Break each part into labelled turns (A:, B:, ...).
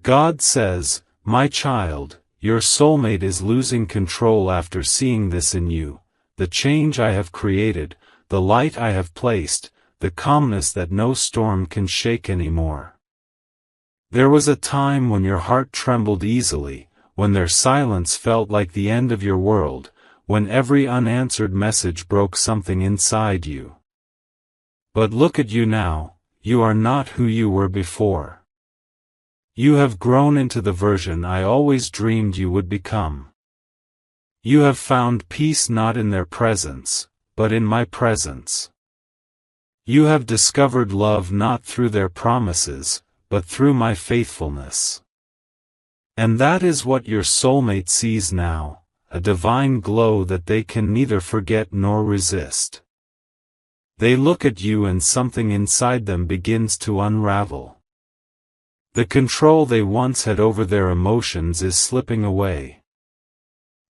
A: God says, "My child, your soulmate is losing control after seeing this in you, the change I have created, the light I have placed, the calmness that no storm can shake anymore." There was a time when your heart trembled easily, when their silence felt like the end of your world, when every unanswered message broke something inside you. But look at you now, you are not who you were before. You have grown into the version I always dreamed you would become. You have found peace not in their presence, but in my presence. You have discovered love not through their promises, but through my faithfulness. And that is what your soulmate sees now, a divine glow that they can neither forget nor resist. They look at you and something inside them begins to unravel. The control they once had over their emotions is slipping away.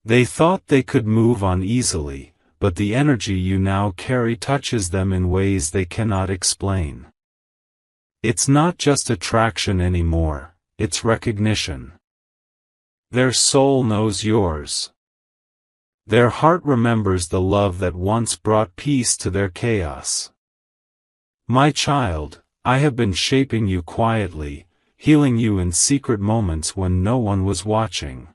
A: They thought they could move on easily, but the energy you now carry touches them in ways they cannot explain. It's not just attraction anymore, it's recognition. Their soul knows yours. Their heart remembers the love that once brought peace to their chaos. My child, I have been shaping you quietly, healing you in secret moments when no one was watching.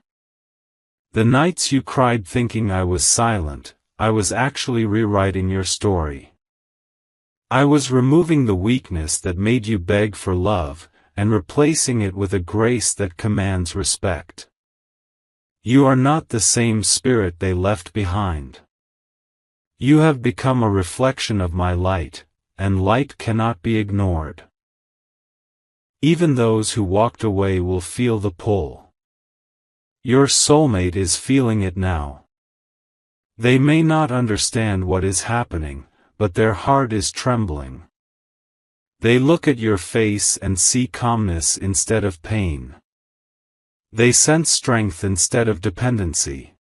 A: The nights you cried thinking I was silent, I was actually rewriting your story. I was removing the weakness that made you beg for love, and replacing it with a grace that commands respect. You are not the same spirit they left behind. You have become a reflection of my light, and light cannot be ignored. Even those who walked away will feel the pull. Your soulmate is feeling it now. They may not understand what is happening, but their heart is trembling. They look at your face and see calmness instead of pain. They sense strength instead of dependency.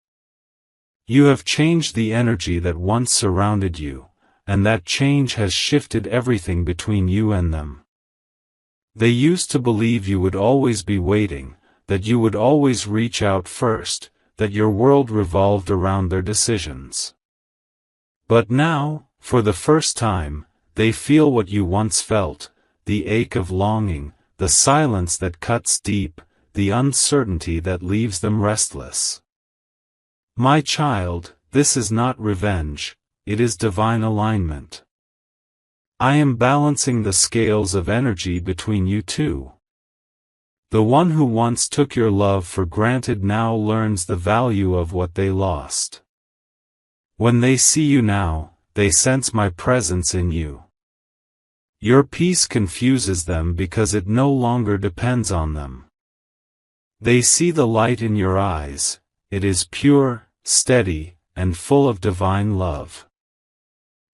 A: You have changed the energy that once surrounded you, and that change has shifted everything between you and them. They used to believe you would always be waiting, that you would always reach out first, that your world revolved around their decisions. But now, for the first time, they feel what you once felt, the ache of longing, the silence that cuts deep, the uncertainty that leaves them restless. My child, this is not revenge, it is divine alignment. I am balancing the scales of energy between you two. The one who once took your love for granted now learns the value of what they lost. When they see you now, they sense my presence in you. Your peace confuses them because it no longer depends on them. They see the light in your eyes, it is pure, steady, and full of divine love.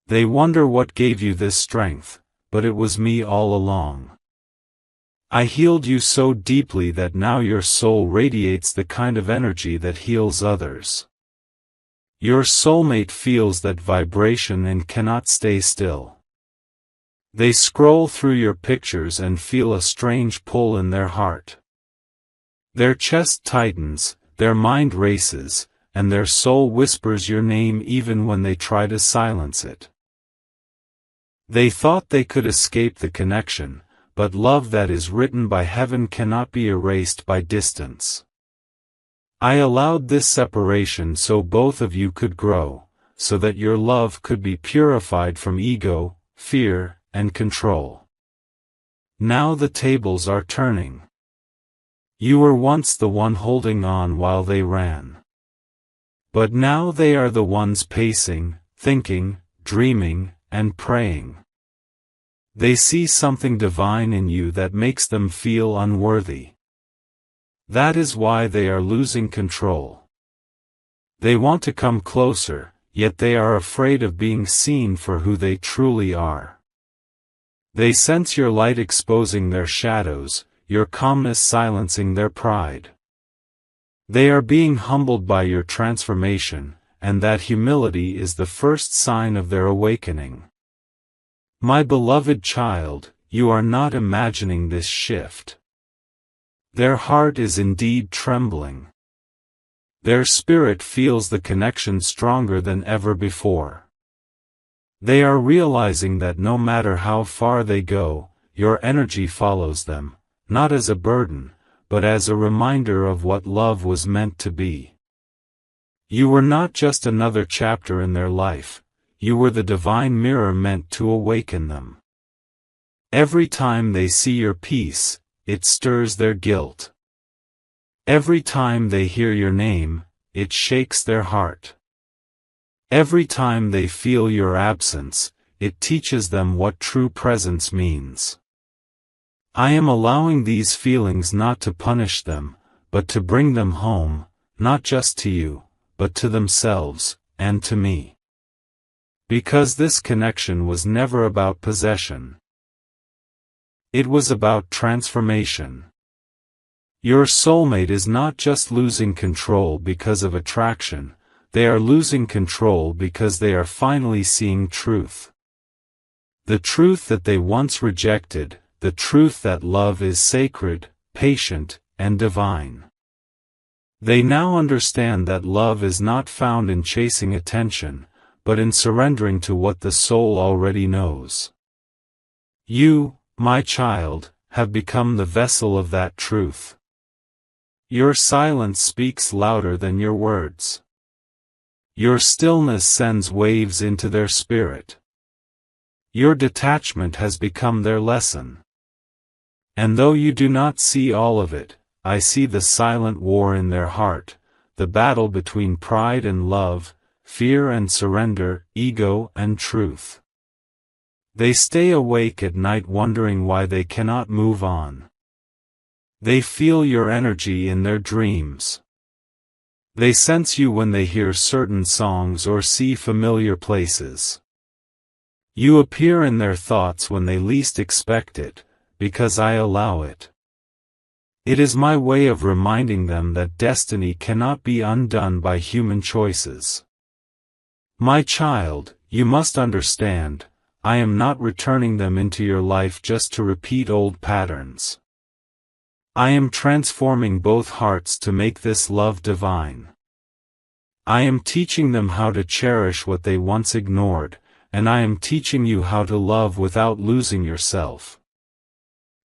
A: They wonder what gave you this strength, but it was me all along. I healed you so deeply that now your soul radiates the kind of energy that heals others. Your soulmate feels that vibration and cannot stay still. They scroll through your pictures and feel a strange pull in their heart. Their chest tightens, their mind races, and their soul whispers your name even when they try to silence it. They thought they could escape the connection, but love that is written by heaven cannot be erased by distance. I allowed this separation so both of you could grow, so that your love could be purified from ego, fear, and control. Now the tables are turning. You were once the one holding on while they ran. But now they are the ones pacing, thinking, dreaming, and praying. They see something divine in you that makes them feel unworthy. That is why they are losing control. They want to come closer, yet they are afraid of being seen for who they truly are. They sense your light exposing their shadows, your calmness silencing their pride. They are being humbled by your transformation, and that humility is the first sign of their awakening. My beloved child, you are not imagining this shift. Their heart is indeed trembling. Their spirit feels the connection stronger than ever before. They are realizing that no matter how far they go, your energy follows them, not as a burden, but as a reminder of what love was meant to be. You were not just another chapter in their life, you were the divine mirror meant to awaken them. Every time they see your peace, it stirs their guilt. Every time they hear your name, it shakes their heart. Every time they feel your absence, it teaches them what true presence means. I am allowing these feelings not to punish them, but to bring them home, not just to you, but to themselves, and to me. Because this connection was never about possession. It was about transformation. Your soulmate is not just losing control because of attraction, they are losing control because they are finally seeing truth. The truth that they once rejected, the truth that love is sacred, patient, and divine. They now understand that love is not found in chasing attention, but in surrendering to what the soul already knows. You, my child, have become the vessel of that truth. Your silence speaks louder than your words. Your stillness sends waves into their spirit. Your detachment has become their lesson. And though you do not see all of it, I see the silent war in their heart, the battle between pride and love, fear and surrender, ego and truth. They stay awake at night wondering why they cannot move on. They feel your energy in their dreams. They sense you when they hear certain songs or see familiar places. You appear in their thoughts when they least expect it, because I allow it. It is my way of reminding them that destiny cannot be undone by human choices. My child, you must understand, I am not returning them into your life just to repeat old patterns. I am transforming both hearts to make this love divine. I am teaching them how to cherish what they once ignored, and I am teaching you how to love without losing yourself.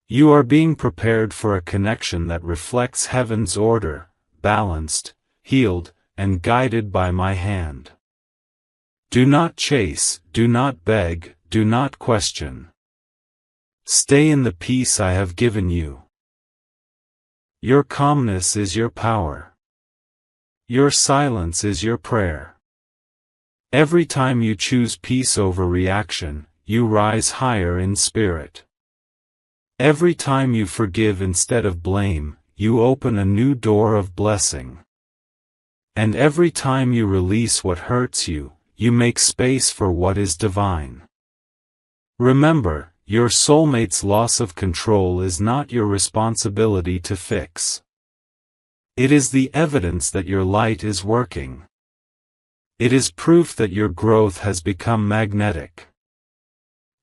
A: You are being prepared for a connection that reflects heaven's order, balanced, healed, and guided by my hand. Do not chase, do not beg, do not question. Stay in the peace I have given you. Your calmness is your power. Your silence is your prayer. Every time you choose peace over reaction, you rise higher in spirit. Every time you forgive instead of blame, you open a new door of blessing. And every time you release what hurts you, you make space for what is divine. Remember, your soulmate's loss of control is not your responsibility to fix. It is the evidence that your light is working. It is proof that your growth has become magnetic.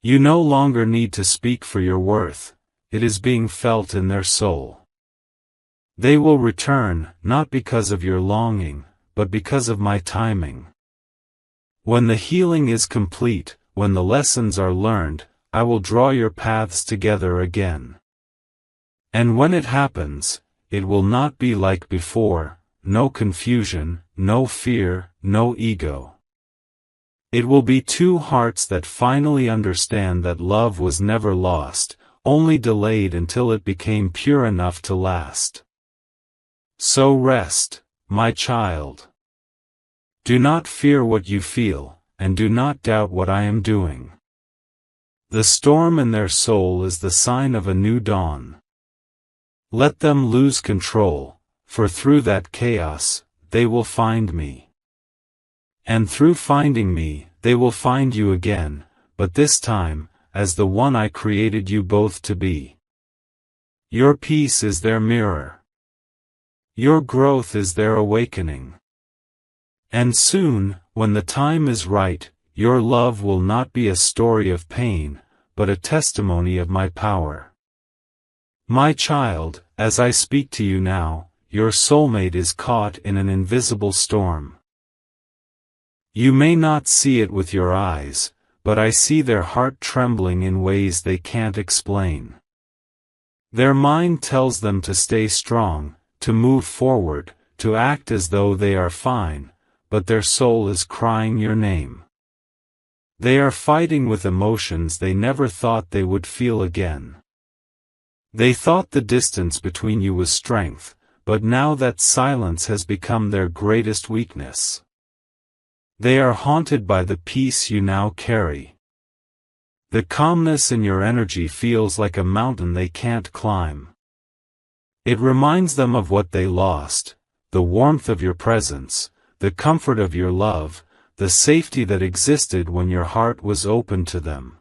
A: You no longer need to speak for your worth, it is being felt in their soul. They will return, not because of your longing, but because of my timing. When the healing is complete, when the lessons are learned, I will draw your paths together again. And when it happens, it will not be like before, no confusion, no fear, no ego. It will be two hearts that finally understand that love was never lost, only delayed until it became pure enough to last. So rest, my child. Do not fear what you feel, and do not doubt what I am doing. The storm in their soul is the sign of a new dawn. Let them lose control, for through that chaos, they will find me. And through finding me, they will find you again, but this time, as the one I created you both to be. Your peace is their mirror. Your growth is their awakening. And soon, when the time is right, your love will not be a story of pain, but a testimony of my power. My child, as I speak to you now, your soulmate is caught in an invisible storm. You may not see it with your eyes, but I see their heart trembling in ways they can't explain. Their mind tells them to stay strong, to move forward, to act as though they are fine, but their soul is crying your name. They are fighting with emotions they never thought they would feel again. They thought the distance between you was strength, but now that silence has become their greatest weakness. They are haunted by the peace you now carry. The calmness in your energy feels like a mountain they can't climb. It reminds them of what they lost, the warmth of your presence, the comfort of your love, the safety that existed when your heart was open to them.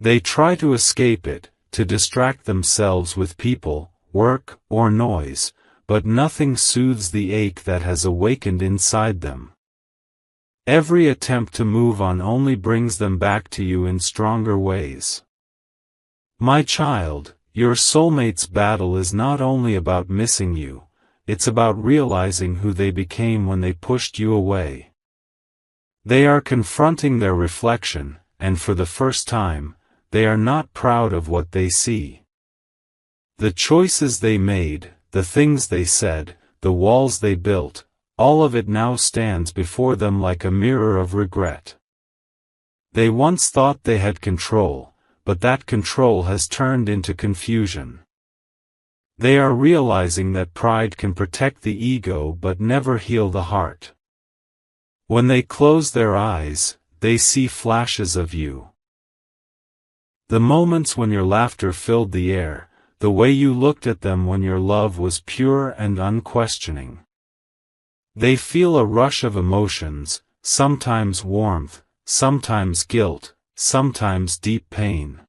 A: They try to escape it, to distract themselves with people, work, or noise, but nothing soothes the ache that has awakened inside them. Every attempt to move on only brings them back to you in stronger ways. My child, your soulmate's battle is not only about missing you, it's about realizing who they became when they pushed you away. They are confronting their reflection, and for the first time, they are not proud of what they see. The choices they made, the things they said, the walls they built, all of it now stands before them like a mirror of regret. They once thought they had control, but that control has turned into confusion. They are realizing that pride can protect the ego but never heal the heart. When they close their eyes, they see flashes of you. The moments when your laughter filled the air, the way you looked at them when your love was pure and unquestioning. They feel a rush of emotions, sometimes warmth, sometimes guilt, sometimes deep pain.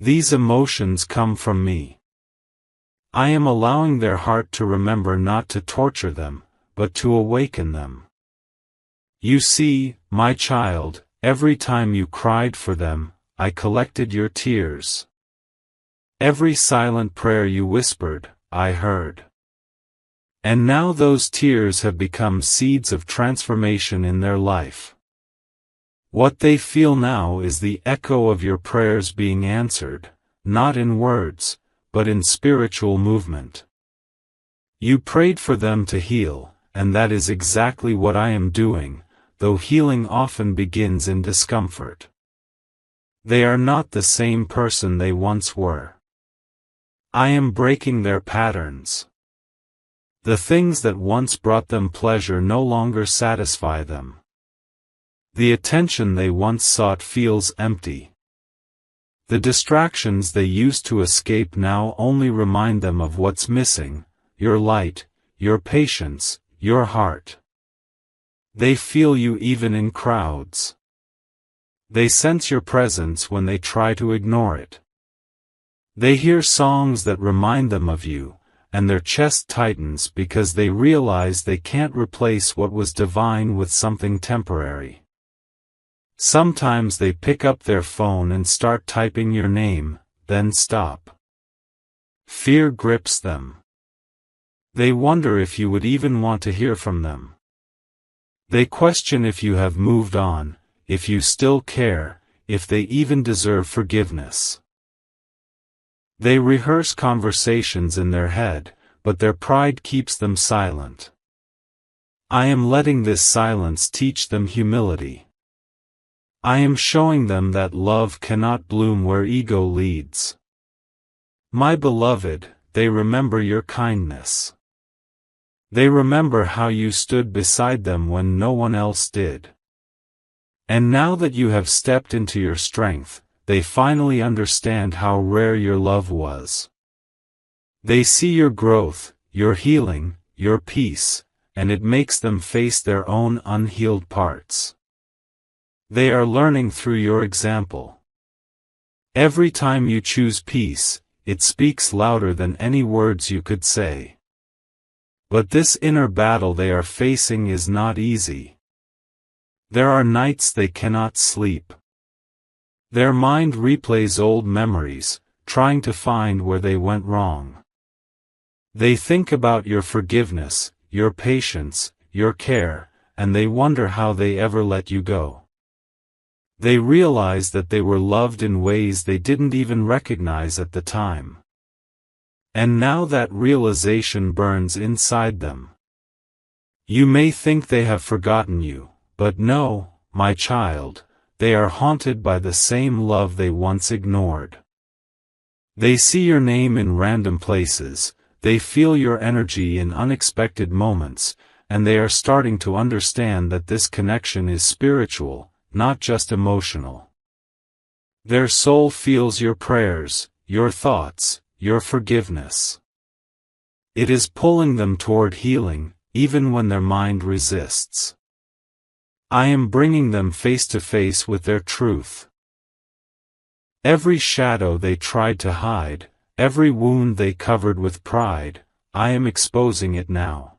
A: These emotions come from me. I am allowing their heart to remember not to torture them, but to awaken them. You see, my child, every time you cried for them, I collected your tears. Every silent prayer you whispered, I heard. And now those tears have become seeds of transformation in their life. What they feel now is the echo of your prayers being answered, not in words, but in spiritual movement. You prayed for them to heal, and that is exactly what I am doing, though healing often begins in discomfort. They are not the same person they once were. I am breaking their patterns. The things that once brought them pleasure no longer satisfy them. The attention they once sought feels empty. The distractions they used to escape now only remind them of what's missing, your light, your patience, your heart. They feel you even in crowds. They sense your presence when they try to ignore it. They hear songs that remind them of you, and their chest tightens because they realize they can't replace what was divine with something temporary. Sometimes they pick up their phone and start typing your name, then stop. Fear grips them. They wonder if you would even want to hear from them. They question if you have moved on, if you still care, if they even deserve forgiveness. They rehearse conversations in their head, but their pride keeps them silent. I am letting this silence teach them humility. I am showing them that love cannot bloom where ego leads. My beloved, they remember your kindness. They remember how you stood beside them when no one else did. And now that you have stepped into your strength, they finally understand how rare your love was. They see your growth, your healing, your peace, and it makes them face their own unhealed parts. They are learning through your example. Every time you choose peace, it speaks louder than any words you could say. But this inner battle they are facing is not easy. There are nights they cannot sleep. Their mind replays old memories, trying to find where they went wrong. They think about your forgiveness, your patience, your care, and they wonder how they ever let you go. They realize that they were loved in ways they didn't even recognize at the time. And now that realization burns inside them. You may think they have forgotten you, but no, my child, they are haunted by the same love they once ignored. They see your name in random places, they feel your energy in unexpected moments, and they are starting to understand that this connection is spiritual, not just emotional. Their soul feels your prayers, your thoughts, your forgiveness. It is pulling them toward healing, even when their mind resists. I am bringing them face to face with their truth. Every shadow they tried to hide, every wound they covered with pride, I am exposing it now.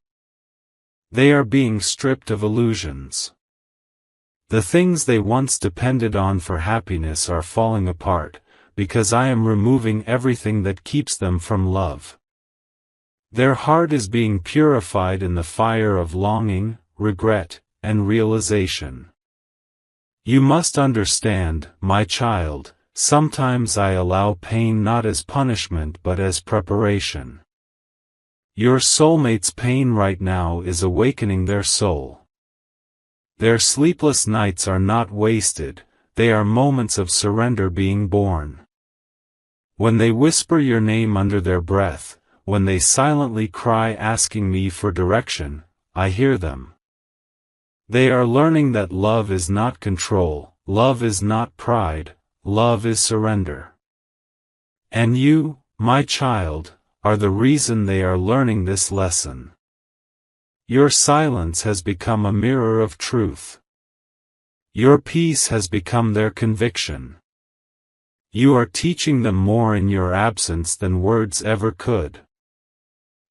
A: They are being stripped of illusions. The things they once depended on for happiness are falling apart, because I am removing everything that keeps them from love. Their heart is being purified in the fire of longing, regret, and realization. You must understand, my child, sometimes I allow pain not as punishment but as preparation. Your soulmate's pain right now is awakening their soul. Their sleepless nights are not wasted, they are moments of surrender being born. When they whisper your name under their breath, when they silently cry asking me for direction, I hear them. They are learning that love is not control, love is not pride, love is surrender. And you, my child, are the reason they are learning this lesson. Your silence has become a mirror of truth. Your peace has become their conviction. You are teaching them more in your absence than words ever could.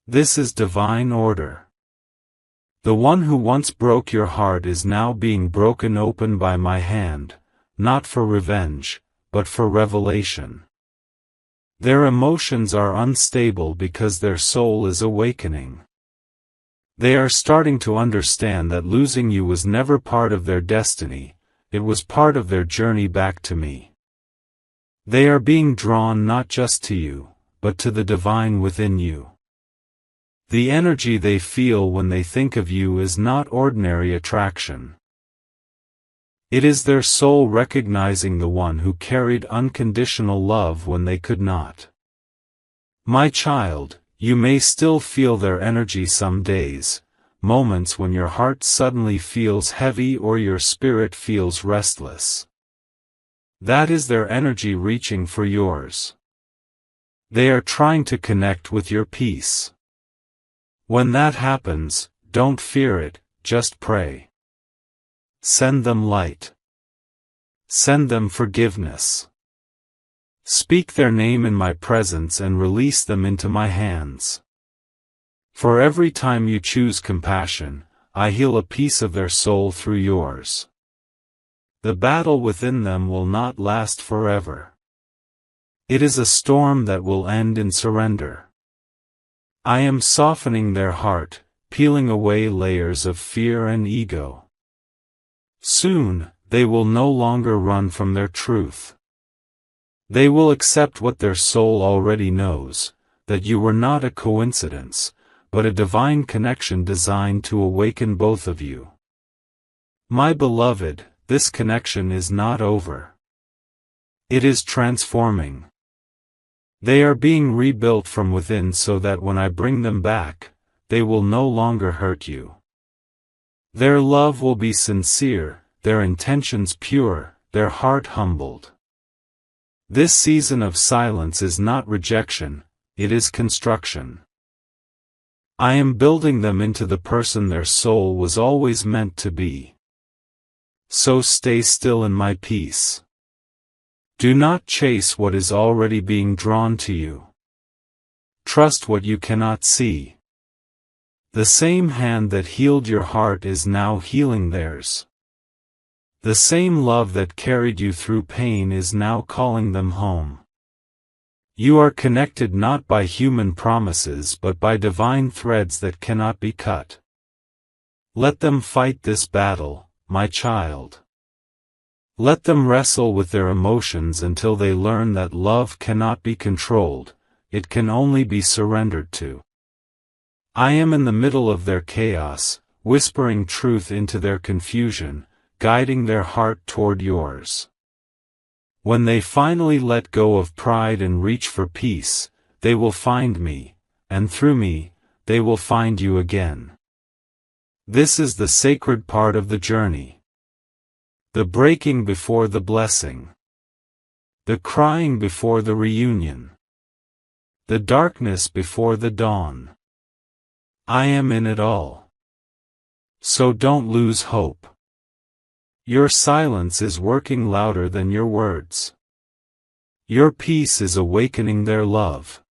A: This is divine order. The one who once broke your heart is now being broken open by my hand, not for revenge, but for revelation. Their emotions are unstable because their soul is awakening. They are starting to understand that losing you was never part of their destiny, it was part of their journey back to me. They are being drawn not just to you, but to the divine within you. The energy they feel when they think of you is not ordinary attraction. It is their soul recognizing the one who carried unconditional love when they could not. My child, you may still feel their energy some days, moments when your heart suddenly feels heavy or your spirit feels restless. That is their energy reaching for yours. They are trying to connect with your peace. When that happens, don't fear it, just pray. Send them light. Send them forgiveness. Speak their name in my presence and release them into my hands. For every time you choose compassion, I heal a piece of their soul through yours. The battle within them will not last forever. It is a storm that will end in surrender. I am softening their heart, peeling away layers of fear and ego. Soon, they will no longer run from their truth. They will accept what their soul already knows, that you were not a coincidence, but a divine connection designed to awaken both of you. My beloved, this connection is not over. It is transforming. They are being rebuilt from within so that when I bring them back, they will no longer hurt you. Their love will be sincere, their intentions pure, their heart humbled. This season of silence is not rejection, it is construction. I am building them into the person their soul was always meant to be. So stay still in my peace. Do not chase what is already being drawn to you. Trust what you cannot see. The same hand that healed your heart is now healing theirs. The same love that carried you through pain is now calling them home. You are connected not by human promises but by divine threads that cannot be cut. Let them fight this battle, my child. Let them wrestle with their emotions until they learn that love cannot be controlled, it can only be surrendered to. I am in the middle of their chaos, whispering truth into their confusion, guiding their heart toward yours. When they finally let go of pride and reach for peace, they will find me, and through me, they will find you again. This is the sacred part of the journey. The breaking before the blessing. The crying before the reunion. The darkness before the dawn. I am in it all. So don't lose hope. Your silence is working louder than your words. Your peace is awakening their love.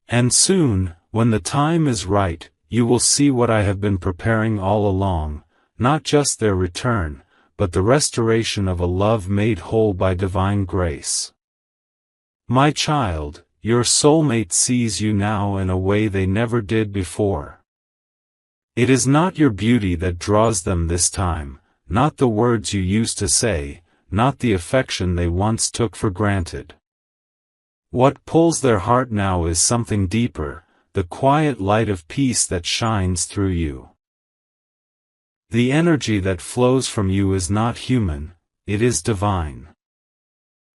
A: And soon, when the time is right, you will see what I have been preparing all along, not just their return, but the restoration of a love made whole by divine grace. My child, your soulmate sees you now in a way they never did before. It is not your beauty that draws them this time, not the words you used to say, not the affection they once took for granted. What pulls their heart now is something deeper, the quiet light of peace that shines through you. The energy that flows from you is not human, it is divine.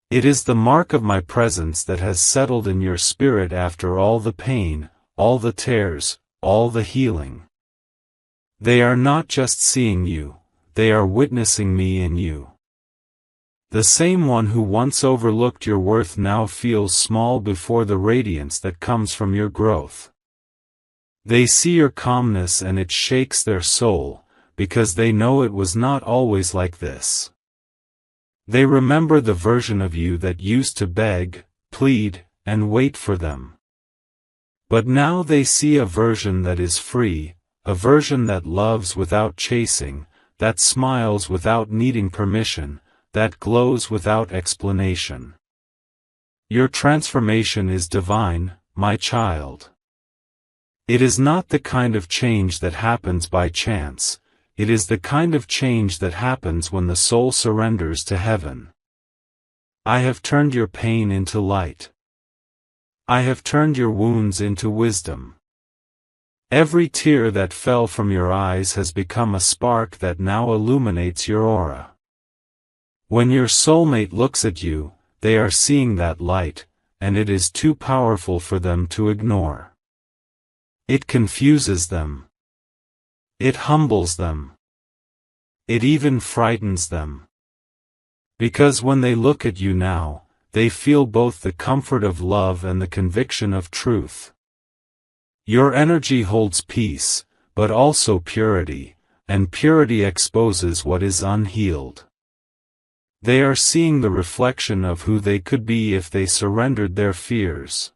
A: It is the mark of my presence that has settled in your spirit after all the pain, all the tears, all the healing. They are not just seeing you, they are witnessing me in you. The same one who once overlooked your worth now feels small before the radiance that comes from your growth. They see your calmness and it shakes their soul, because they know it was not always like this. They remember the version of you that used to beg, plead, and wait for them. But now they see a version that is free, a version that loves without chasing, that smiles without needing permission, that glows without explanation. Your transformation is divine, my child. It is not the kind of change that happens by chance. It is the kind of change that happens when the soul surrenders to heaven. I have turned your pain into light. I have turned your wounds into wisdom. Every tear that fell from your eyes has become a spark that now illuminates your aura. When your soulmate looks at you, they are seeing that light, and it is too powerful for them to ignore. It confuses them. It humbles them. It even frightens them. Because when they look at you now, they feel both the comfort of love and the conviction of truth. Your energy holds peace, but also purity, and purity exposes what is unhealed. They are seeing the reflection of who they could be if they surrendered their fears.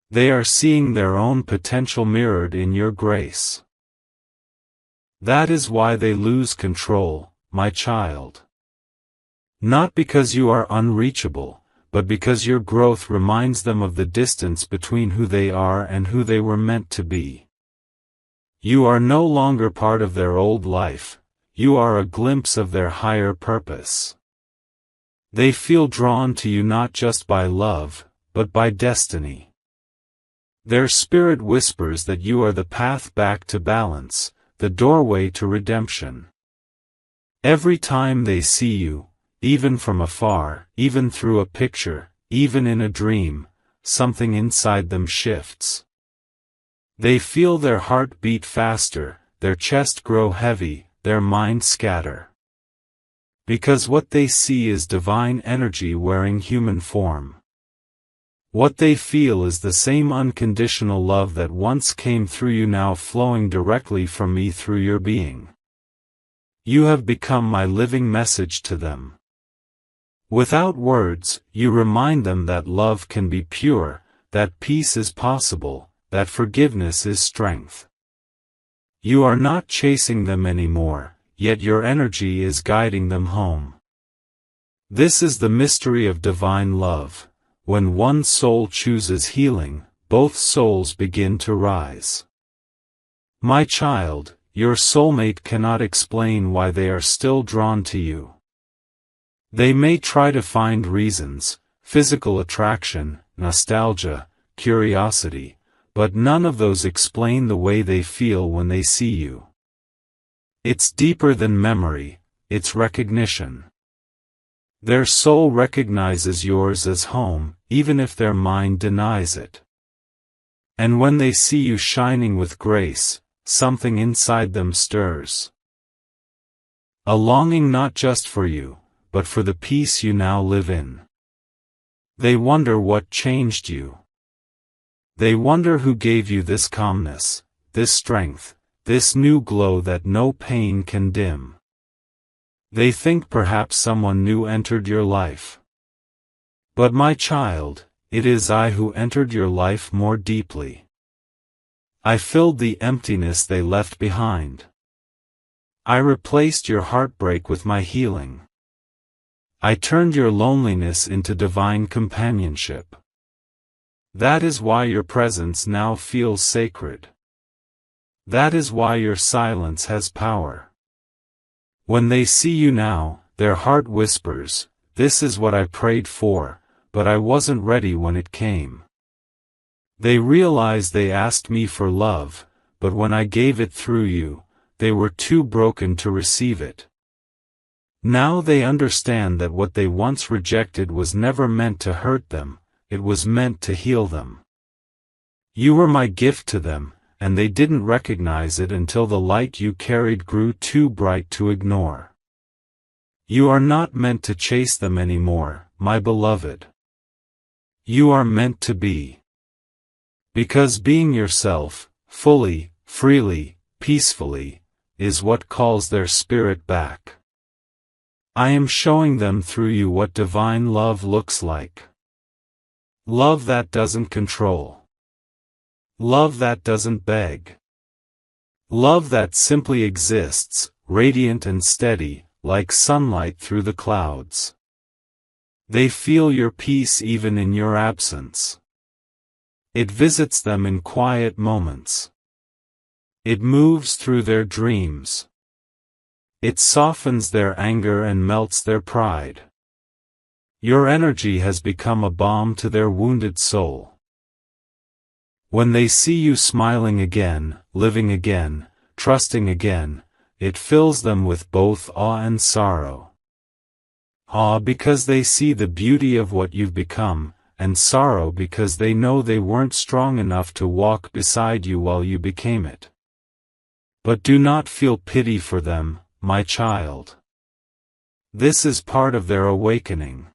A: They are seeing their own potential mirrored in your grace. That is why they lose control, my child. Not because you are unreachable, but because your growth reminds them of the distance between who they are and who they were meant to be. You are no longer part of their old life, you are a glimpse of their higher purpose. They feel drawn to you not just by love, but by destiny. Their spirit whispers that you are the path back to balance, the doorway to redemption. Every time they see you, even from afar, even through a picture, even in a dream, something inside them shifts. They feel their heart beat faster, their chest grow heavy, their mind scatter. Because what they see is divine energy wearing human form. What they feel is the same unconditional love that once came through you now flowing directly from me through your being. You have become my living message to them. Without words, you remind them that love can be pure, that peace is possible, that forgiveness is strength. You are not chasing them anymore, yet your energy is guiding them home. This is the mystery of divine love. when one soul chooses healing, both souls begin to rise. My child, your soulmate cannot explain why they are still drawn to you. They may try to find reasons, physical attraction, nostalgia, curiosity, but none of those explain the way they feel when they see you. It's deeper than memory, it's recognition. Their soul recognizes yours as home, even if their mind denies it. And when they see you shining with grace, something inside them stirs. A longing not just for you, but for the peace you now live in. They wonder what changed you. They wonder who gave you this calmness, this strength, this new glow that no pain can dim. They think perhaps someone new entered your life. But my child, it is I who entered your life more deeply. I filled the emptiness they left behind. I replaced your heartbreak with my healing. I turned your loneliness into divine companionship. That is why your presence now feels sacred. That is why your silence has power. When they see you now, their heart whispers, "This is what I prayed for, but I wasn't ready when it came." They realize they asked me for love, but when I gave it through you, they were too broken to receive it. Now they understand that what they once rejected was never meant to hurt them, it was meant to heal them. You were my gift to them, and they didn't recognize it until the light you carried grew too bright to ignore. You are not meant to chase them anymore, my beloved. You are meant to be. Because being yourself, fully, freely, peacefully, is what calls their spirit back. I am showing them through you what divine love looks like. Love that doesn't control. Love that doesn't beg. Love that simply exists, radiant and steady, like sunlight through the clouds. They feel your peace even in your absence. It visits them in quiet moments. It moves through their dreams. It softens their anger and melts their pride. Your energy has become a balm to their wounded soul. When they see you smiling again, living again, trusting again, it fills them with both awe and sorrow. Awe because they see the beauty of what you've become, and sorrow because they know they weren't strong enough to walk beside you while you became it. But do not feel pity for them, my child. This is part of their awakening.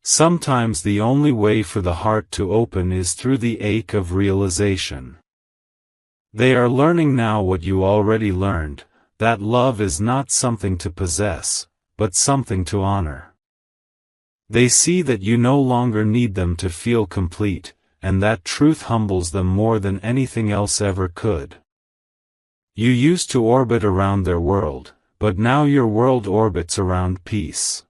A: Sometimes the only way for the heart to open is through the ache of realization. They are learning now what you already learned, that love is not something to possess, but something to honor. They see that you no longer need them to feel complete, and that truth humbles them more than anything else ever could. You used to orbit around their world, but now your world orbits around peace.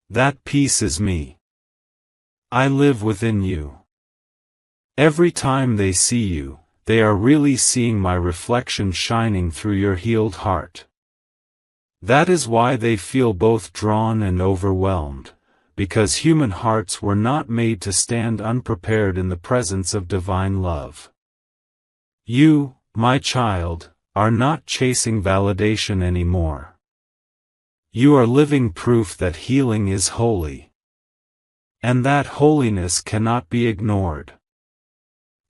A: That peace is me. I live within you. Every time they see you, they are really seeing my reflection shining through your healed heart. That is why they feel both drawn and overwhelmed, because human hearts were not made to stand unprepared in the presence of divine love. You, my child, are not chasing validation anymore. You are living proof that healing is holy. And that holiness cannot be ignored.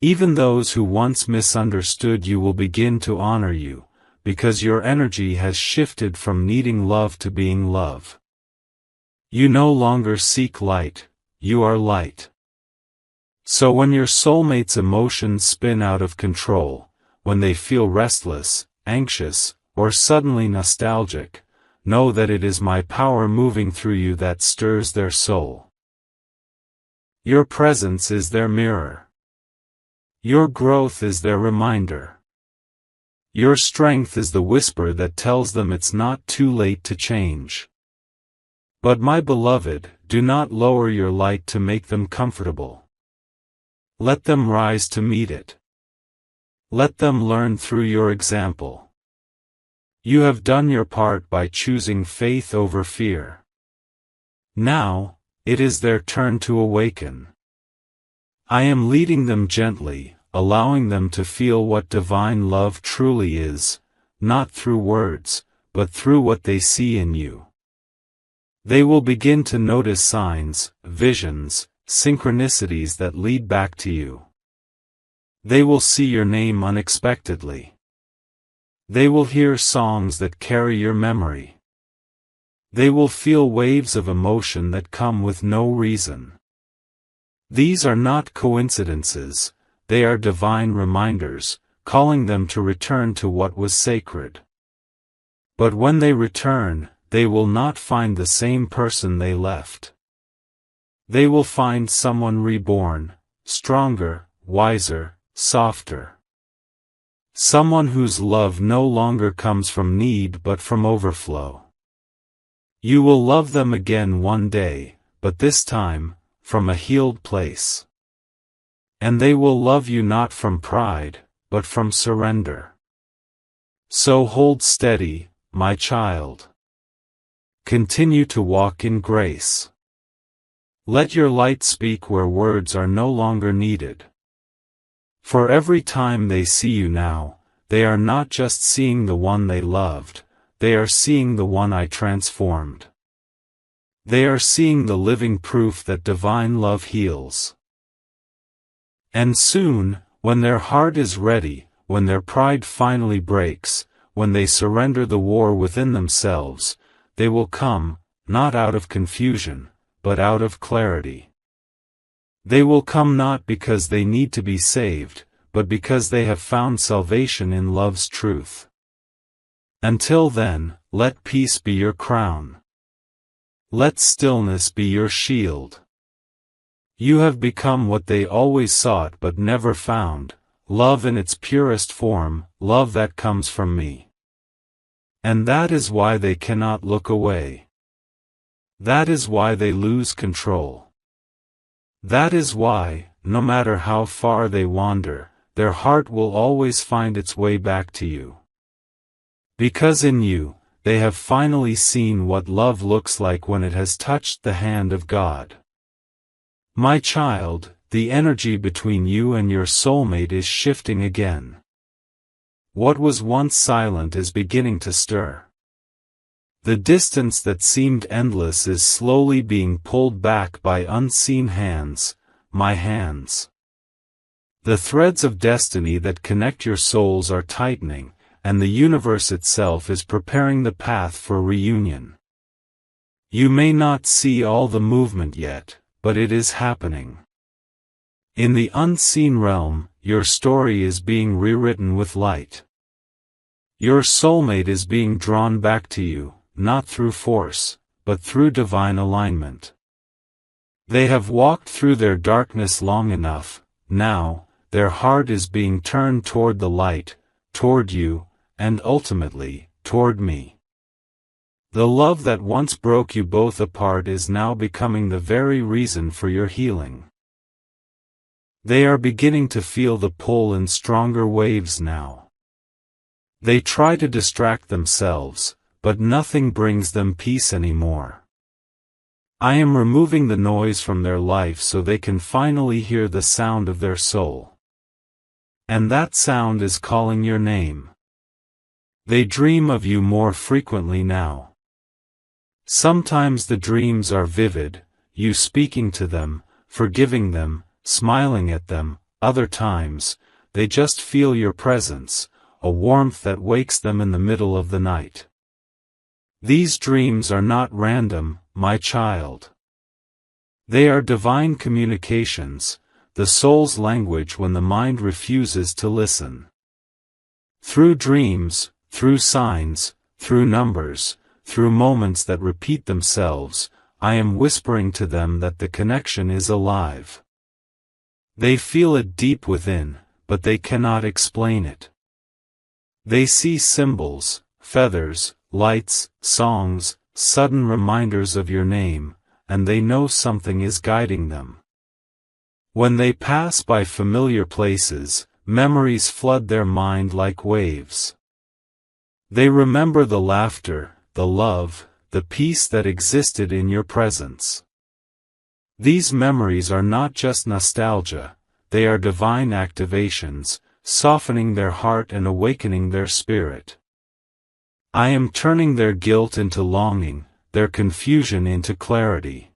A: Even those who once misunderstood you will begin to honor you, because your energy has shifted from needing love to being love. You no longer seek light, you are light. So when your soulmate's emotions spin out of control, when they feel restless, anxious, or suddenly nostalgic, know that it is my power moving through you that stirs their soul. Your presence is their mirror. Your growth is their reminder. Your strength is the whisper that tells them it's not too late to change. But my beloved, do not lower your light to make them comfortable. Let them rise to meet it. Let them learn through your example. You have done your part by choosing faith over fear. Now, it is their turn to awaken. I am leading them gently, allowing them to feel what divine love truly is, not through words, but through what they see in you. They will begin to notice signs, visions, synchronicities that lead back to you. They will see your name unexpectedly. They will hear songs that carry your memory. They will feel waves of emotion that come with no reason. These are not coincidences, they are divine reminders, calling them to return to what was sacred. But when they return, they will not find the same person they left. They will find someone reborn, stronger, wiser, softer. Someone whose love no longer comes from need but from overflow. You will love them again one day, but this time, from a healed place. And they will love you not from pride, but from surrender. So hold steady, my child. Continue to walk in grace. Let your light speak where words are no longer needed. For every time they see you now, they are not just seeing the one they loved, they are seeing the one I transformed. They are seeing the living proof that divine love heals. And soon, when their heart is ready, when their pride finally breaks, when they surrender the war within themselves, they will come, not out of confusion, but out of clarity. They will come not because they need to be saved, but because they have found salvation in love's truth. Until then, let peace be your crown. Let stillness be your shield. You have become what they always sought but never found, love in its purest form, love that comes from me. And that is why they cannot look away. That is why they lose control. That is why, no matter how far they wander, their heart will always find its way back to you. Because in you, they have finally seen what love looks like when it has touched the hand of God. My child, the energy between you and your soulmate is shifting again. What was once silent is beginning to stir. The distance that seemed endless is slowly being pulled back by unseen hands, my hands. The threads of destiny that connect your souls are tightening, and the universe itself is preparing the path for reunion. You may not see all the movement yet, but it is happening. In the unseen realm, your story is being rewritten with light. Your soulmate is being drawn back to you, not through force, but through divine alignment. They have walked through their darkness long enough, now, their heart is being turned toward the light, toward you, and ultimately, toward me. The love that once broke you both apart is now becoming the very reason for your healing. They are beginning to feel the pull in stronger waves now. They try to distract themselves, but nothing brings them peace anymore. I am removing the noise from their life so they can finally hear the sound of their soul. And that sound is calling your name. They dream of you more frequently now. Sometimes the dreams are vivid, you speaking to them, forgiving them, smiling at them. Other times, they just feel your presence, a warmth that wakes them in the middle of the night. These dreams are not random, my child. They are divine communications, the soul's language when the mind refuses to listen. Through dreams, through signs, through numbers, through moments that repeat themselves, I am whispering to them that the connection is alive. They feel it deep within, but they cannot explain it. They see symbols, feathers, lights, songs, sudden reminders of your name, and they know something is guiding them. When they pass by familiar places, memories flood their mind like waves. They remember the laughter, the love, the peace that existed in your presence. These memories are not just nostalgia, they are divine activations, softening their heart and awakening their spirit. I am turning their guilt into longing, their confusion into clarity.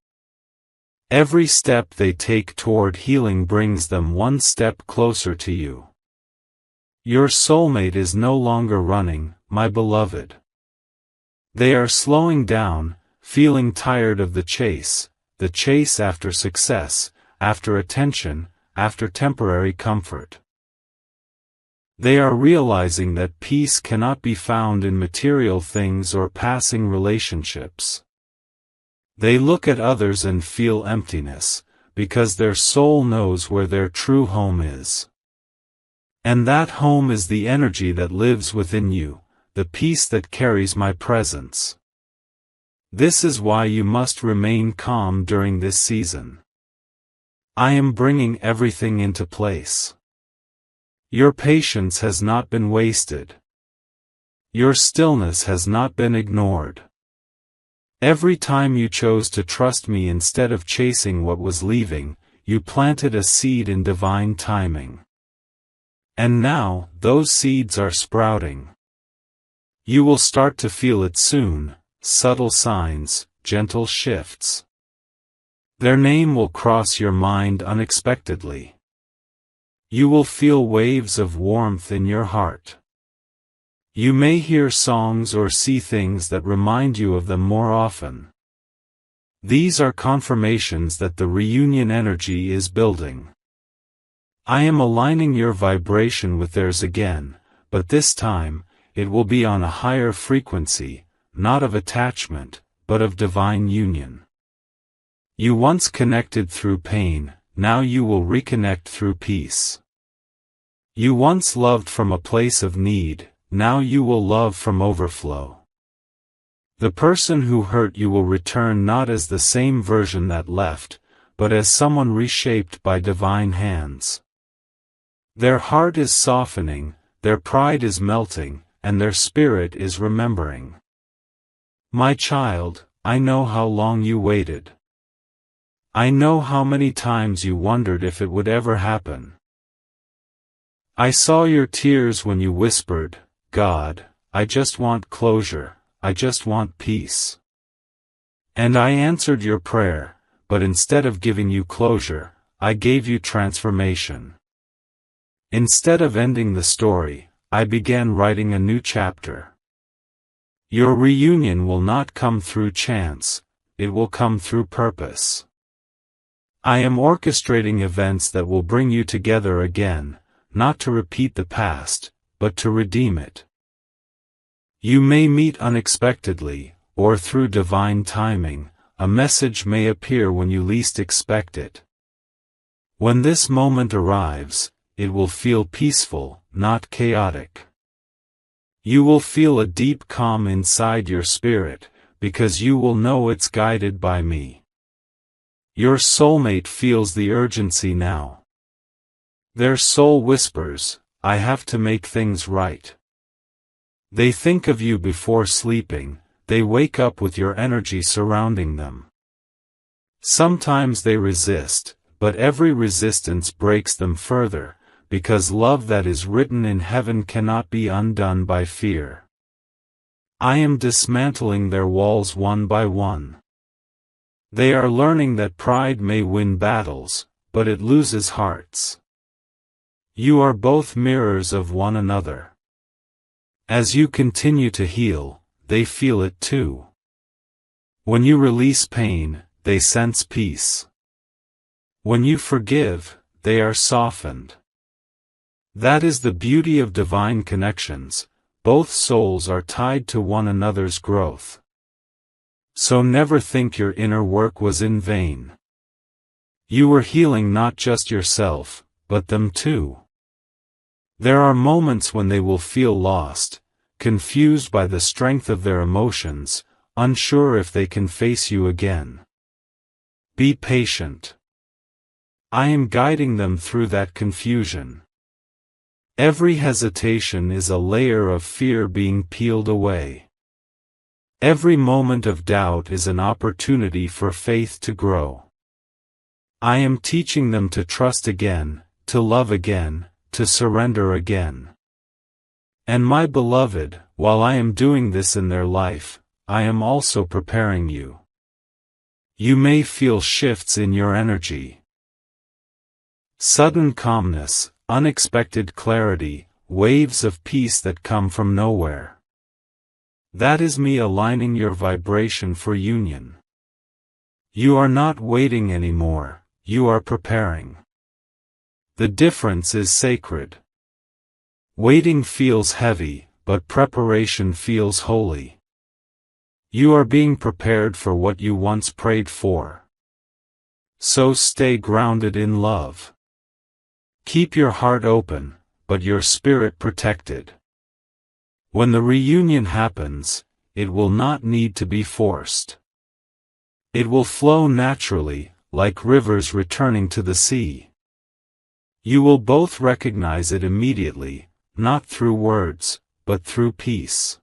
A: Every step they take toward healing brings them one step closer to you. Your soulmate is no longer running, my beloved. They are slowing down, feeling tired of the chase after success, after attention, after temporary comfort. They are realizing that peace cannot be found in material things or passing relationships. They look at others and feel emptiness, because their soul knows where their true home is. And that home is the energy that lives within you, the peace that carries my presence. This is why you must remain calm during this season. I am bringing everything into place. Your patience has not been wasted. Your stillness has not been ignored. Every time you chose to trust me instead of chasing what was leaving, you planted a seed in divine timing. And now, those seeds are sprouting. You will start to feel it soon, subtle signs, gentle shifts. Their name will cross your mind unexpectedly. You will feel waves of warmth in your heart. You may hear songs or see things that remind you of them more often. These are confirmations that the reunion energy is building. I am aligning your vibration with theirs again, but this time, it will be on a higher frequency, not of attachment, but of divine union. You once connected through pain, now you will reconnect through peace. You once loved from a place of need, now you will love from overflow. The person who hurt you will return not as the same version that left, but as someone reshaped by divine hands. Their heart is softening, their pride is melting, and their spirit is remembering. My child, I know how long you waited. I know how many times you wondered if it would ever happen. I saw your tears when you whispered, God, I just want closure, I just want peace. And I answered your prayer, but instead of giving you closure, I gave you transformation. Instead of ending the story, I began writing a new chapter. Your reunion will not come through chance, it will come through purpose. I am orchestrating events that will bring you together again, not to repeat the past, but to redeem it. You may meet unexpectedly, or through divine timing, a message may appear when you least expect it. When this moment arrives, it will feel peaceful, not chaotic. You will feel a deep calm inside your spirit, because you will know it's guided by me. Your soulmate feels the urgency now. Their soul whispers, I have to make things right. They think of you before sleeping, they wake up with your energy surrounding them. Sometimes they resist, but every resistance breaks them further, because love that is written in heaven cannot be undone by fear. I am dismantling their walls one by one. They are learning that pride may win battles, but it loses hearts. You are both mirrors of one another. As you continue to heal, they feel it too. When you release pain, they sense peace. When you forgive, they are softened. That is the beauty of divine connections, both souls are tied to one another's growth. So never think your inner work was in vain. You were healing not just yourself, but them too. There are moments when they will feel lost, confused by the strength of their emotions, unsure if they can face you again. Be patient. I am guiding them through that confusion. Every hesitation is a layer of fear being peeled away. Every moment of doubt is an opportunity for faith to grow. I am teaching them to trust again, to love again, to surrender again. And my beloved, while I am doing this in their life, I am also preparing you. You may feel shifts in your energy. Sudden calmness, unexpected clarity, waves of peace that come from nowhere. That is me aligning your vibration for union. You are not waiting anymore, you are preparing. The difference is sacred. Waiting feels heavy, but preparation feels holy. You are being prepared for what you once prayed for. So stay grounded in love. Keep your heart open, but your spirit protected. When the reunion happens, it will not need to be forced. It will flow naturally, like rivers returning to the sea. You will both recognize it immediately, not through words, but through peace.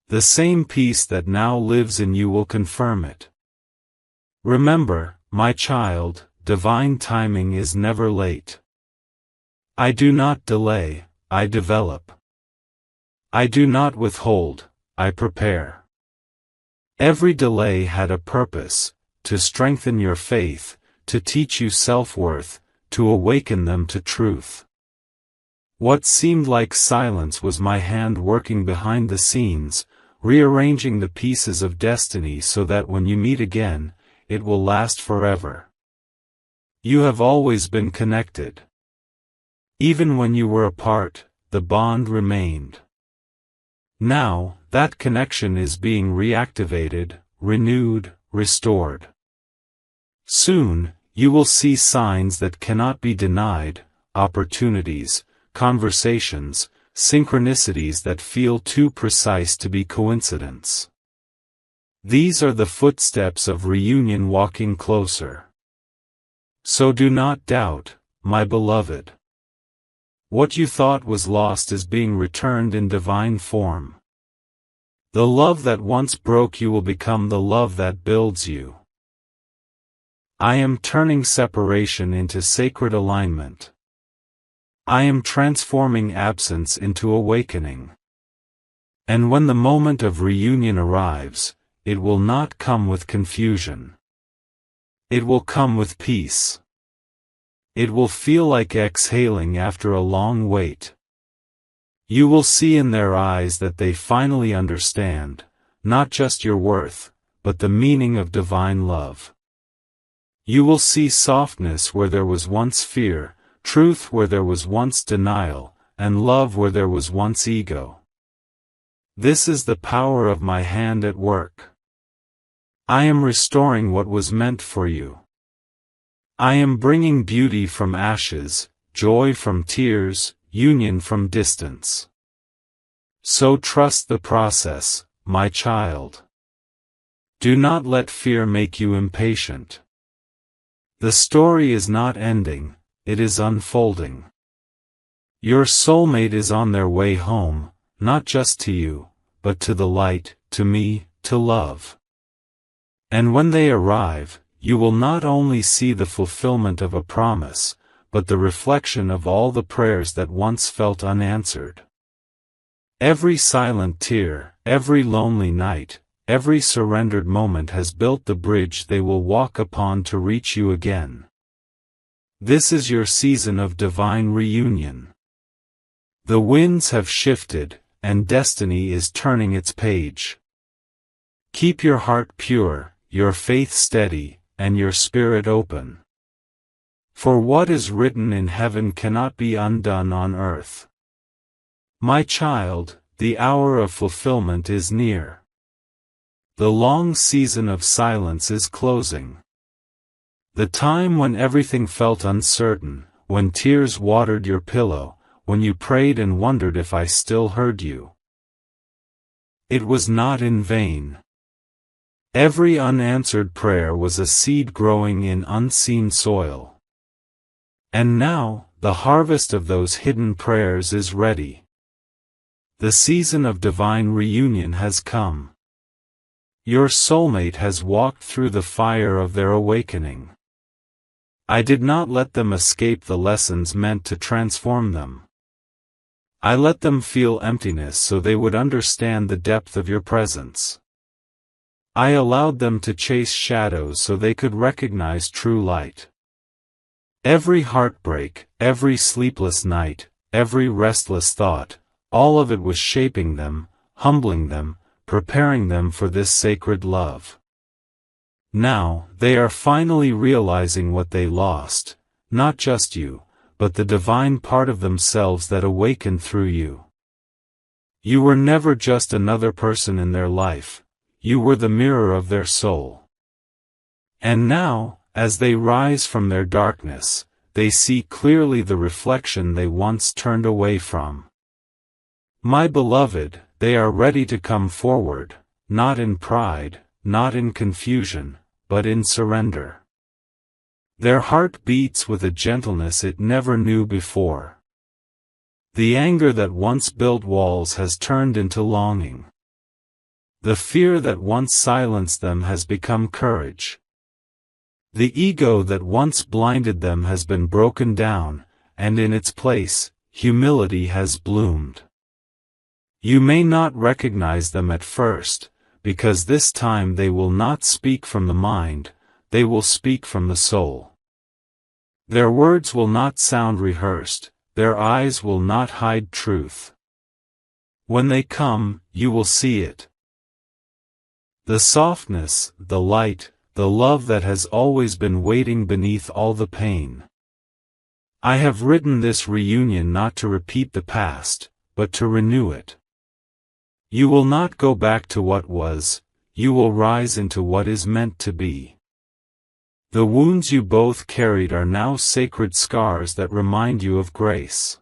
A: The same peace that now lives in you will confirm it. Remember, my child, divine timing is never late. I do not delay, I develop. I do not withhold, I prepare. Every delay had a purpose, to strengthen your faith, to teach you self-worth, to awaken them to truth. What seemed like silence was my hand working behind the scenes, rearranging the pieces of destiny so that when you meet again, it will last forever. You have always been connected. Even when you were apart, the bond remained. Now, that connection is being reactivated, renewed, restored. Soon, you will see signs that cannot be denied, opportunities, conversations, synchronicities that feel too precise to be coincidence. These are the footsteps of reunion walking closer. So do not doubt, my beloved. What you thought was lost is being returned in divine form. The love that once broke you will become the love that builds you. I am turning separation into sacred alignment. I am transforming absence into awakening. And when the moment of reunion arrives, it will not come with confusion. It will come with peace. It will feel like exhaling after a long wait. You will see in their eyes that they finally understand, not just your worth, but the meaning of divine love. You will see softness where there was once fear, truth where there was once denial, and love where there was once ego. This is the power of my hand at work. I am restoring what was meant for you. I am bringing beauty from ashes, joy from tears, union from distance. So trust the process, my child. Do not let fear make you impatient. The story is not ending, it is unfolding. Your soulmate is on their way home, not just to you, but to the light, to me, to love. And when they arrive, you will not only see the fulfillment of a promise, but the reflection of all the prayers that once felt unanswered. Every silent tear, every lonely night, every surrendered moment has built the bridge they will walk upon to reach you again. This is your season of divine reunion. The winds have shifted, and destiny is turning its page. Keep your heart pure, your faith steady, and your spirit open. For what is written in heaven cannot be undone on earth. My child, the hour of fulfillment is near. The long season of silence is closing. The time when everything felt uncertain, when tears watered your pillow, when you prayed and wondered if I still heard you. It was not in vain. Every unanswered prayer was a seed growing in unseen soil. And now, the harvest of those hidden prayers is ready. The season of divine reunion has come. Your soulmate has walked through the fire of their awakening. I did not let them escape the lessons meant to transform them. I let them feel emptiness so they would understand the depth of your presence. I allowed them to chase shadows so they could recognize true light. Every heartbreak, every sleepless night, every restless thought, all of it was shaping them, humbling them, preparing them for this sacred love. Now, they are finally realizing what they lost, not just you, but the divine part of themselves that awakened through you. You were never just another person in their life, you were the mirror of their soul. And now, as they rise from their darkness, they see clearly the reflection they once turned away from. My beloved, they are ready to come forward, not in pride, not in confusion, but in surrender. Their heart beats with a gentleness it never knew before. The anger that once built walls has turned into longing. The fear that once silenced them has become courage. The ego that once blinded them has been broken down, and in its place, humility has bloomed. You may not recognize them at first, because this time they will not speak from the mind, they will speak from the soul. Their words will not sound rehearsed, their eyes will not hide truth. When they come, you will see it. The softness, the light, the love that has always been waiting beneath all the pain. I have written this reunion not to repeat the past, but to renew it. You will not go back to what was, you will rise into what is meant to be. The wounds you both carried are now sacred scars that remind you of grace.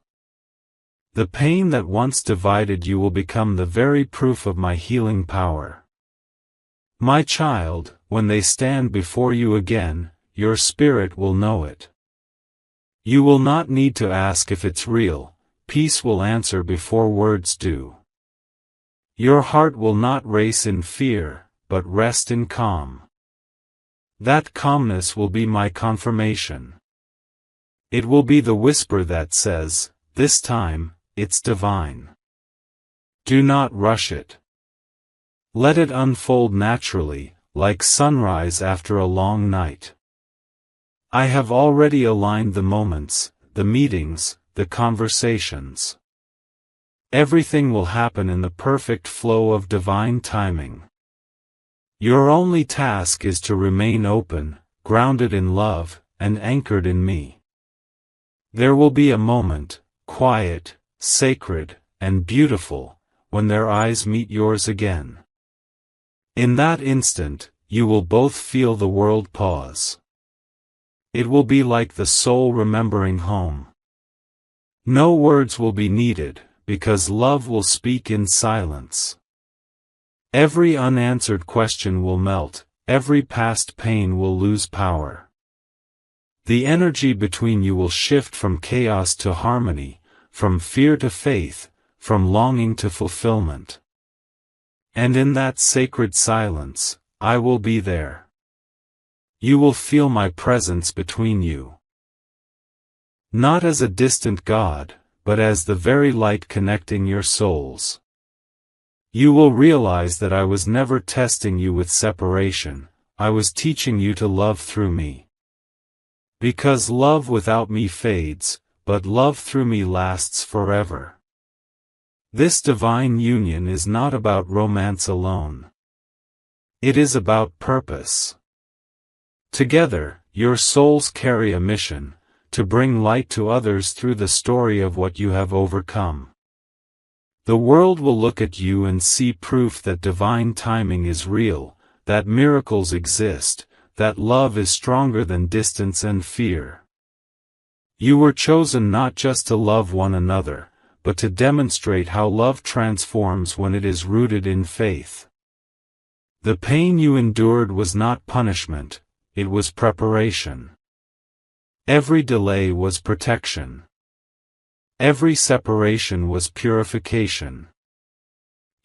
A: The pain that once divided you will become the very proof of my healing power. My child, when they stand before you again, your spirit will know it. You will not need to ask if it's real, peace will answer before words do. Your heart will not race in fear, but rest in calm. That calmness will be my confirmation. It will be the whisper that says, this time, it's divine. Do not rush it. Let it unfold naturally, like sunrise after a long night. I have already aligned the moments, the meetings, the conversations. Everything will happen in the perfect flow of divine timing. Your only task is to remain open, grounded in love, and anchored in me. There will be a moment, quiet, sacred, and beautiful, when their eyes meet yours again. In that instant, you will both feel the world pause. It will be like the soul remembering home. No words will be needed, because love will speak in silence. Every unanswered question will melt, every past pain will lose power. The energy between you will shift from chaos to harmony, from fear to faith, from longing to fulfillment. And in that sacred silence, I will be there. You will feel my presence between you. Not as a distant God, but as the very light connecting your souls. You will realize that I was never testing you with separation, I was teaching you to love through me. Because love without me fades, but love through me lasts forever. This divine union is not about romance alone. It is about purpose. Together, your souls carry a mission, to bring light to others through the story of what you have overcome. The world will look at you and see proof that divine timing is real, that miracles exist, that love is stronger than distance and fear. You were chosen not just to love one another, but to demonstrate how love transforms when it is rooted in faith. The pain you endured was not punishment, it was preparation. Every delay was protection. Every separation was purification.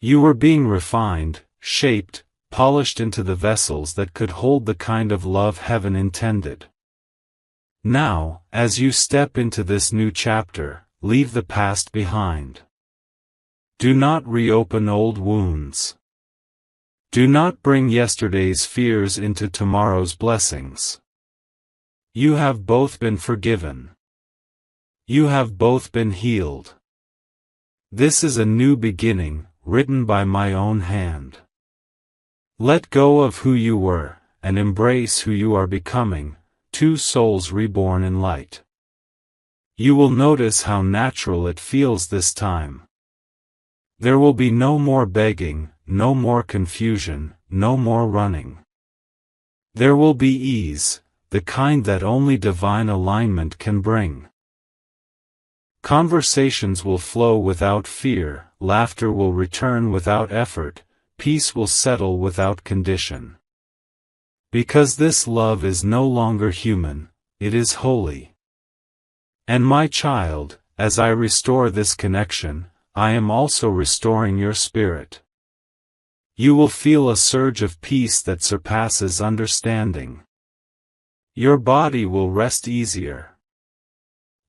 A: You were being refined, shaped, polished into the vessels that could hold the kind of love heaven intended. Now, as you step into this new chapter, leave the past behind. Do not reopen old wounds. Do not bring yesterday's fears into tomorrow's blessings. You have both been forgiven. You have both been healed. This is a new beginning, written by my own hand. Let go of who you were, and embrace who you are becoming, two souls reborn in light. You will notice how natural it feels this time. There will be no more begging, no more confusion, no more running. There will be ease, the kind that only divine alignment can bring. Conversations will flow without fear, laughter will return without effort, peace will settle without condition. Because this love is no longer human, it is holy. And my child, as I restore this connection, I am also restoring your spirit. You will feel a surge of peace that surpasses understanding. Your body will rest easier.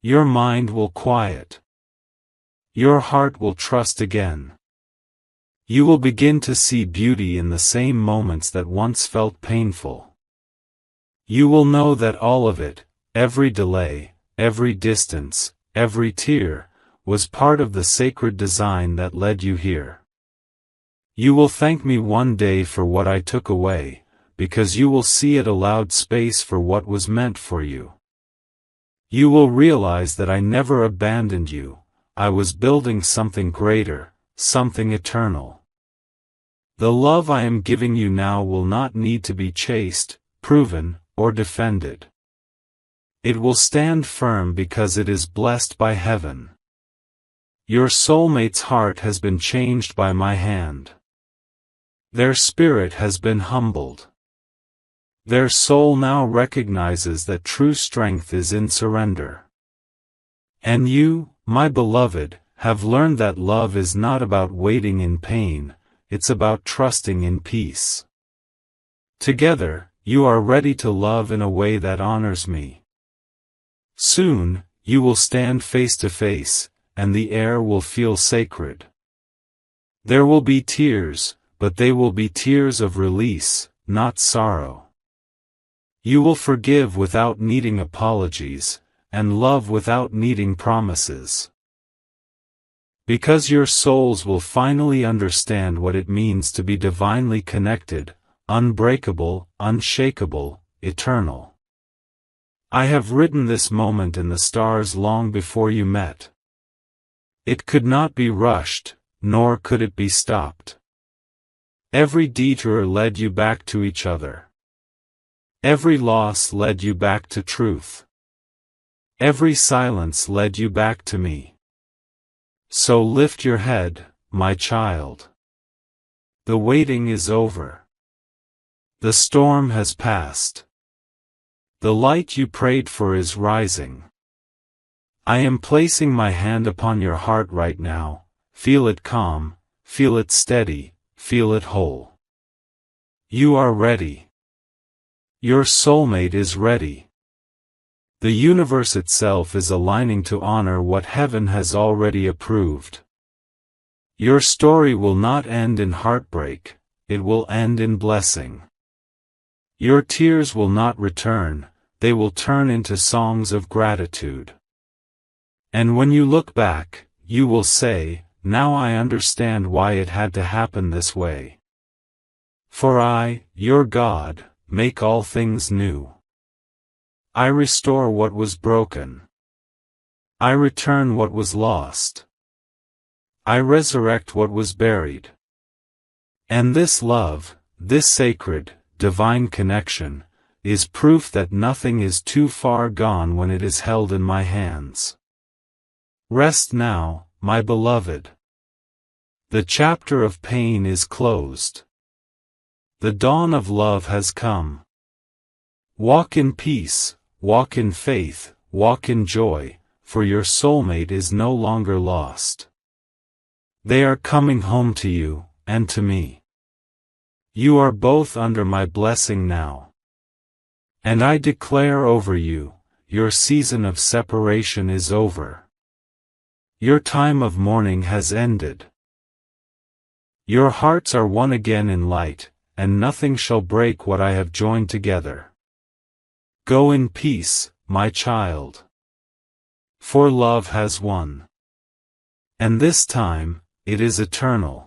A: Your mind will quiet. Your heart will trust again. You will begin to see beauty in the same moments that once felt painful. You will know that all of it, every delay, every distance, every tear, was part of the sacred design that led you here. You will thank me one day for what I took away, because you will see it allowed space for what was meant for you. You will realize that I never abandoned you, I was building something greater, something eternal. The love I am giving you now will not need to be chased, proven, or defended. It will stand firm because it is blessed by heaven. Your soulmate's heart has been changed by my hand. Their spirit has been humbled. Their soul now recognizes that true strength is in surrender. And you, my beloved, have learned that love is not about waiting in pain, it's about trusting in peace. Together, you are ready to love in a way that honors me. Soon, you will stand face to face, and the air will feel sacred. There will be tears, but they will be tears of release, not sorrow. You will forgive without needing apologies, and love without needing promises. Because your souls will finally understand what it means to be divinely connected, unbreakable, unshakable, eternal. I have written this moment in the stars long before you met. It could not be rushed, nor could it be stopped. Every detour led you back to each other. Every loss led you back to truth. Every silence led you back to me. So lift your head, my child. The waiting is over. The storm has passed. The light you prayed for is rising. I am placing my hand upon your heart right now. Feel it calm, feel it steady, feel it whole. You are ready. Your soulmate is ready. The universe itself is aligning to honor what heaven has already approved. Your story will not end in heartbreak, it will end in blessing. Your tears will not return, they will turn into songs of gratitude. And when you look back, you will say, now I understand why it had to happen this way. For I, your God, make all things new. I restore what was broken. I return what was lost. I resurrect what was buried. And this love, this sacred, divine connection, is proof that nothing is too far gone when it is held in my hands. Rest now, my beloved. The chapter of pain is closed. The dawn of love has come. Walk in peace, walk in faith, walk in joy, for your soulmate is no longer lost. They are coming home to you, and to me. You are both under my blessing now. And I declare over you, your season of separation is over. Your time of mourning has ended. Your hearts are one again in light, and nothing shall break what I have joined together. Go in peace, my child. For love has won. And this time, it is eternal.